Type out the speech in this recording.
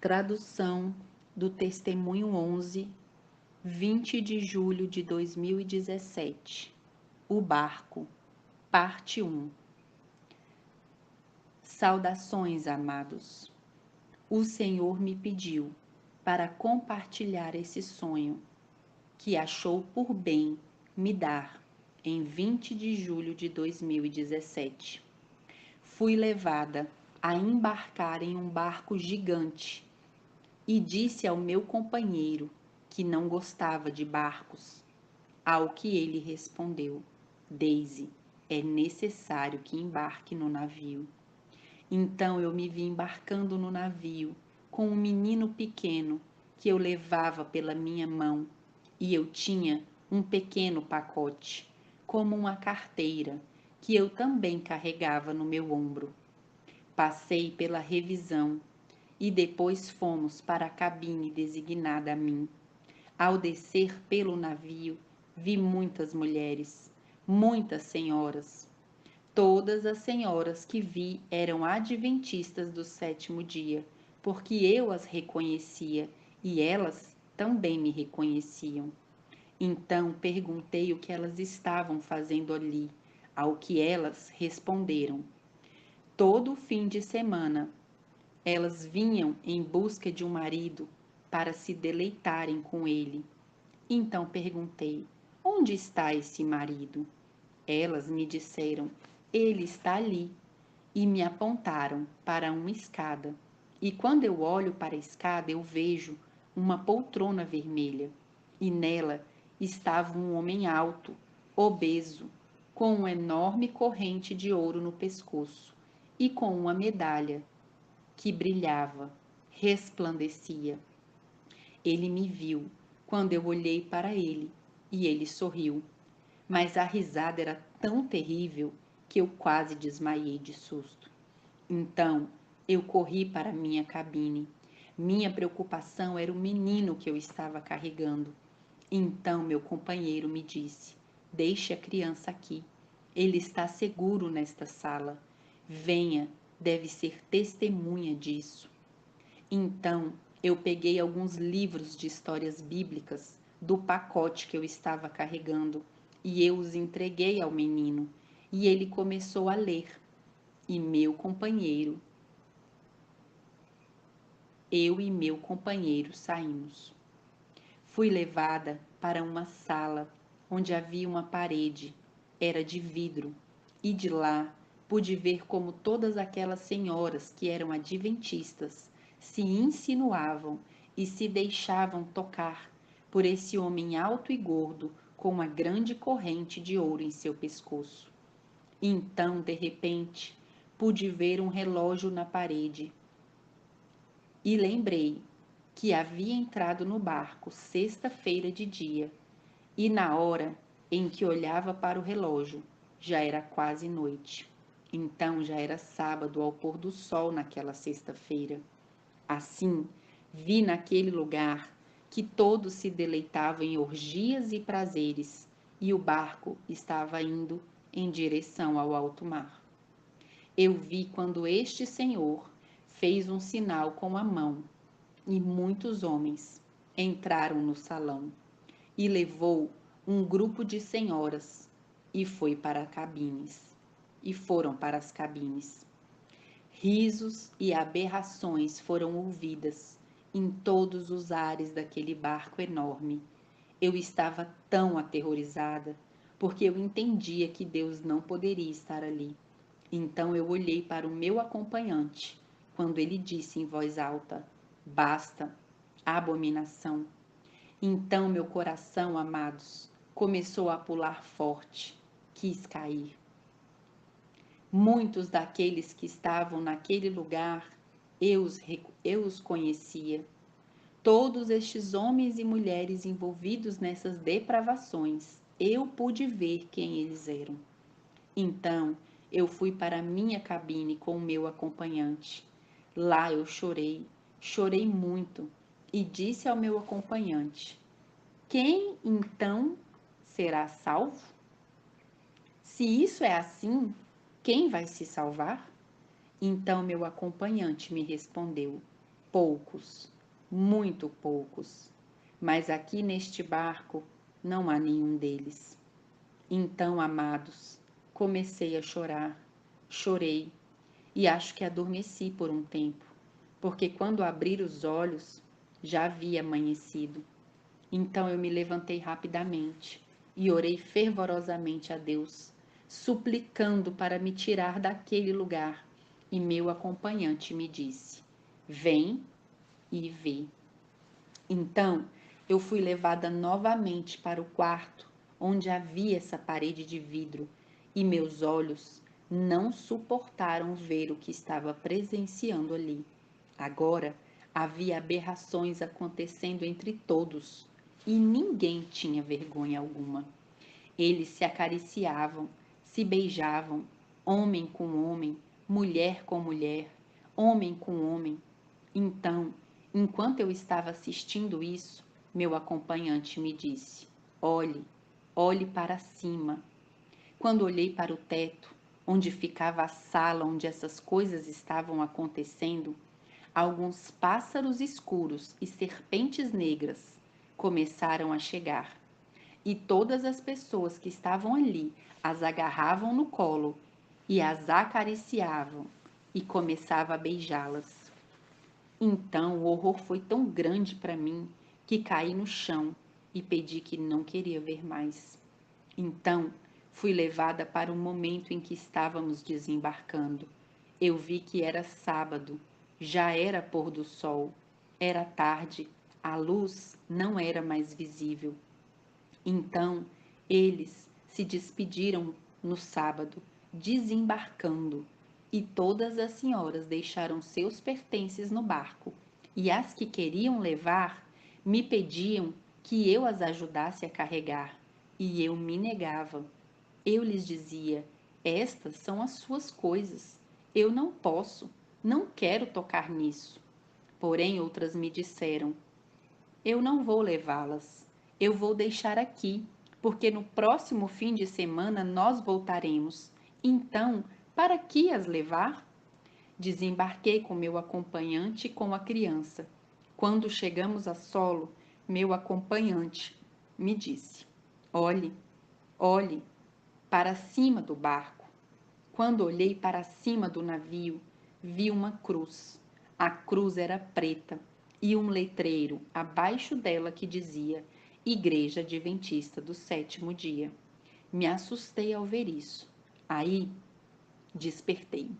Tradução do Testemunho 11, 20 de julho de 2017. O barco, parte 1. Saudações, amados. O Senhor me pediu para compartilhar esse sonho que achou por bem me dar em 20 de julho de 2017. Fui levada a embarcar em um barco gigante e disse ao meu companheiro que não gostava de barcos, ao que ele respondeu: Daisy, é necessário que embarque no navio. Então eu me vi embarcando no navio com um menino pequeno que eu levava pela minha mão, e eu tinha um pequeno pacote, como uma carteira, que eu também carregava no meu ombro. Passei pela revisão e depois fomos para a cabine designada a mim. Ao descer pelo navio, vi muitas mulheres, muitas senhoras. Todas as senhoras que vi eram adventistas do sétimo dia, porque eu as reconhecia e elas também me reconheciam. Então perguntei o que elas estavam fazendo ali, ao que elas responderam: todo fim de semana elas vinham em busca de um marido para se deleitarem com ele. Então perguntei: onde está esse marido? Elas me disseram: ele está ali. E me apontaram para uma escada. E quando eu olho para a escada, eu vejo uma poltrona vermelha. E nela estava um homem alto, obeso, com uma enorme corrente de ouro no pescoço e com uma medalha que brilhava, resplandecia. Ele me viu quando eu olhei para ele e ele sorriu, mas a risada era tão terrível que eu quase desmaiei de susto. Então eu corri para minha cabine. Minha preocupação era o menino que eu estava carregando. Então meu companheiro me disse: deixe a criança aqui. Ele está seguro nesta sala. Venha, deve ser testemunha disso. Então eu peguei alguns livros de histórias bíblicas do pacote que eu estava carregando e eu os entreguei ao menino. E ele começou a ler. E eu e meu companheiro saímos. Fui levada para uma sala onde havia uma parede, era de vidro, e de lá pude ver como todas aquelas senhoras que eram adventistas se insinuavam e se deixavam tocar por esse homem alto e gordo com uma grande corrente de ouro em seu pescoço. Então, de repente, pude ver um relógio na parede e lembrei que havia entrado no barco sexta-feira de dia, e na hora em que olhava para o relógio, já era quase noite. Então já era sábado ao pôr do sol naquela sexta-feira. Assim, vi naquele lugar que todos se deleitavam em orgias e prazeres, e o barco estava indo em direção ao alto mar. Eu vi quando este senhor fez um sinal com a mão, e muitos homens entraram no salão e levou um grupo de senhoras e foi para cabines. E foram para as cabines. Risos e aberrações foram ouvidas em todos os ares daquele barco enorme. Eu estava tão aterrorizada, porque eu entendia que Deus não poderia estar ali. Então eu olhei para o meu acompanhante, quando ele disse em voz alta: basta, abominação. Então meu coração, amados, começou a pular forte, quis cair. Muitos daqueles que estavam naquele lugar, eu os conhecia. Todos estes homens e mulheres envolvidos nessas depravações, eu pude ver quem eles eram. Então eu fui para minha cabine com o meu acompanhante. Lá eu chorei, chorei muito, e disse ao meu acompanhante: quem então será salvo? Se isso é assim, quem vai se salvar? Então meu acompanhante me respondeu: Poucos, muito poucos. Mas aqui neste barco não há nenhum deles. Então, amados, comecei a chorar. Chorei e acho que adormeci por um tempo, porque quando abri os olhos já havia amanhecido. Então eu me levantei rapidamente e orei fervorosamente a Deus, suplicando para me tirar daquele lugar. E meu acompanhante me disse: Vem e vê. Então eu fui levada novamente para o quarto onde havia essa parede de vidro e meus olhos não suportaram ver o que estava presenciando ali. Agora havia aberrações acontecendo entre todos e ninguém tinha vergonha alguma. Eles se acariciavam, se beijavam, homem com homem, mulher com mulher, homem com homem. Então, enquanto eu estava assistindo isso, meu acompanhante me disse: Olhe, olhe para cima. Quando olhei para o teto, onde ficava a sala onde essas coisas estavam acontecendo, alguns pássaros escuros e serpentes negras começaram a chegar. E todas as pessoas que estavam ali as agarravam no colo e as acariciavam e começava a beijá-las. Então o horror foi tão grande para mim que caí no chão e pedi que não queria ver mais. Então fui levada para o momento em que estávamos desembarcando. Eu vi que era sábado, já era pôr do sol, era tarde, a luz não era mais visível. Então eles se despediram no sábado, desembarcando, e todas as senhoras deixaram seus pertences no barco, e as que queriam levar me pediam que eu as ajudasse a carregar, e eu me negava. Eu lhes dizia: Estas são as suas coisas, eu não posso, não quero tocar nisso. Porém, outras me disseram: Eu não vou levá-las. Eu vou deixar aqui, porque no próximo fim de semana nós voltaremos. Então, para que as levar? Desembarquei com meu acompanhante e com a criança. Quando chegamos a solo, meu acompanhante me disse: Olhe, olhe para cima do barco. Quando olhei para cima do navio, vi uma cruz. A cruz era preta e um letreiro abaixo dela que dizia Igreja Adventista do Sétimo Dia. Me assustei ao ver isso. Aí despertei.